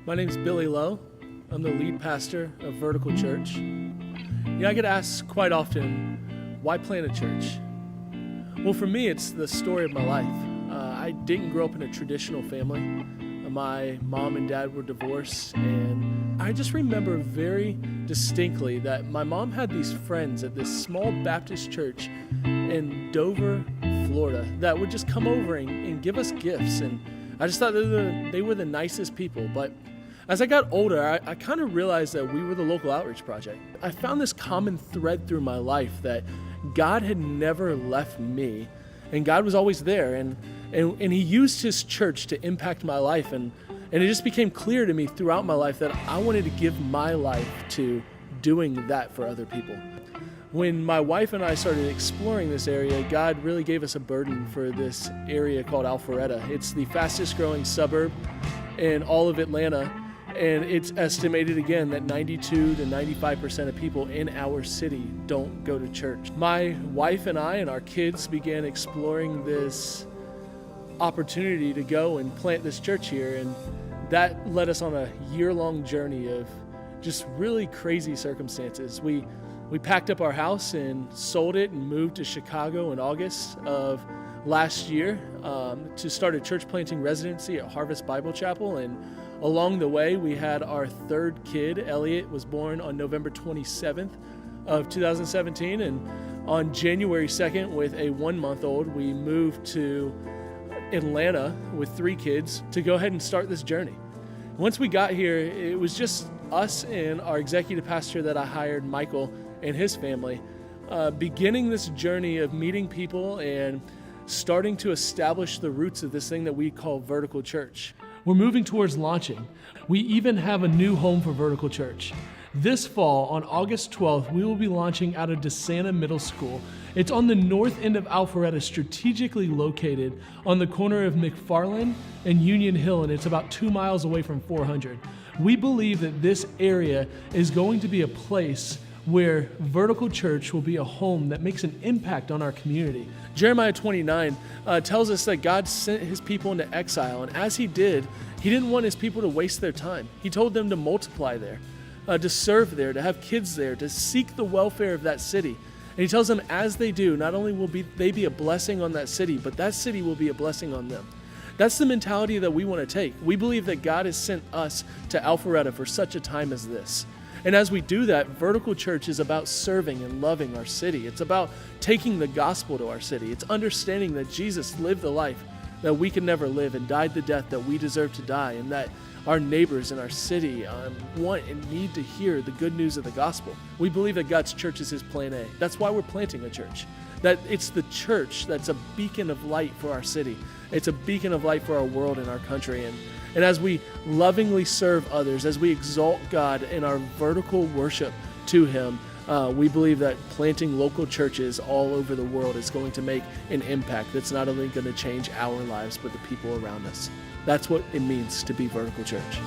My name's Billy Lowe. I'm the lead pastor of Vertical Church. I get asked quite often, why plant a church? Well, for me, it's the story of my life. I didn't grow up in a traditional family. My mom and dad were divorced, and I just remember very distinctly that my mom had these friends at this small Baptist church in Dover, Florida, that would just come over and give us gifts. And I just thought they were the nicest people. But as I got older, I kind of realized that we were the local outreach project. I found this common thread through my life that God had never left me, and God was always there, and He used His church to impact my life, and it just became clear to me throughout my life that I wanted to give my life to doing that for other people. When my wife and I started exploring this area, God really gave us a burden for this area called Alpharetta. It's the fastest growing suburb in all of Atlanta, and it's estimated again that 92 to 95% of people in our city don't go to church. My wife and I and our kids began exploring this opportunity to go and plant this church here, and that led us on a year-long journey of just really crazy circumstances. We packed up our house and sold it and moved to Chicago in August of last year to start a church planting residency at Harvest Bible Chapel. And along the way, we had our third kid. Elliot was born on November 27th of 2017. And on January 2nd, with a 1-month-old, we moved to Atlanta with 3 kids to go ahead and start this journey. Once we got here, it was just us and our executive pastor that I hired, Michael, and his family, beginning this journey of meeting people and starting to establish the roots of this thing that we call Vertical Church. We're moving towards launching. We even have a new home for Vertical Church. This fall, on August 12th, we will be launching out of DeSanta Middle School. It's on the north end of Alpharetta, strategically located on the corner of McFarland and Union Hill, and it's about 2 miles away from 400. We believe that this area is going to be a place where Vertical Church will be a home that makes an impact on our community. Jeremiah 29 tells us that God sent His people into exile, and as He did, He didn't want His people to waste their time. He told them to multiply there, to serve there, to have kids there, to seek the welfare of that city. And He tells them as they do, not only will they be a blessing on that city, but that city will be a blessing on them. That's the mentality that we want to take. We believe that God has sent us to Alpharetta for such a time as this. And as we do that, Vertical Church is about serving and loving our city. It's about taking the gospel to our city. It's understanding that Jesus lived the life that we could never live and died the death that we deserve to die, and that our neighbors in our city want and need to hear the good news of the gospel. We believe that God's church is His plan A. That's why we're planting a church. That it's the church that's a beacon of light for our city. It's a beacon of light for our world and our country. And as we lovingly serve others, as we exalt God in our vertical worship to Him, we believe that planting local churches all over the world is going to make an impact that's not only going to change our lives, but the people around us. That's what it means to be Vertical Church.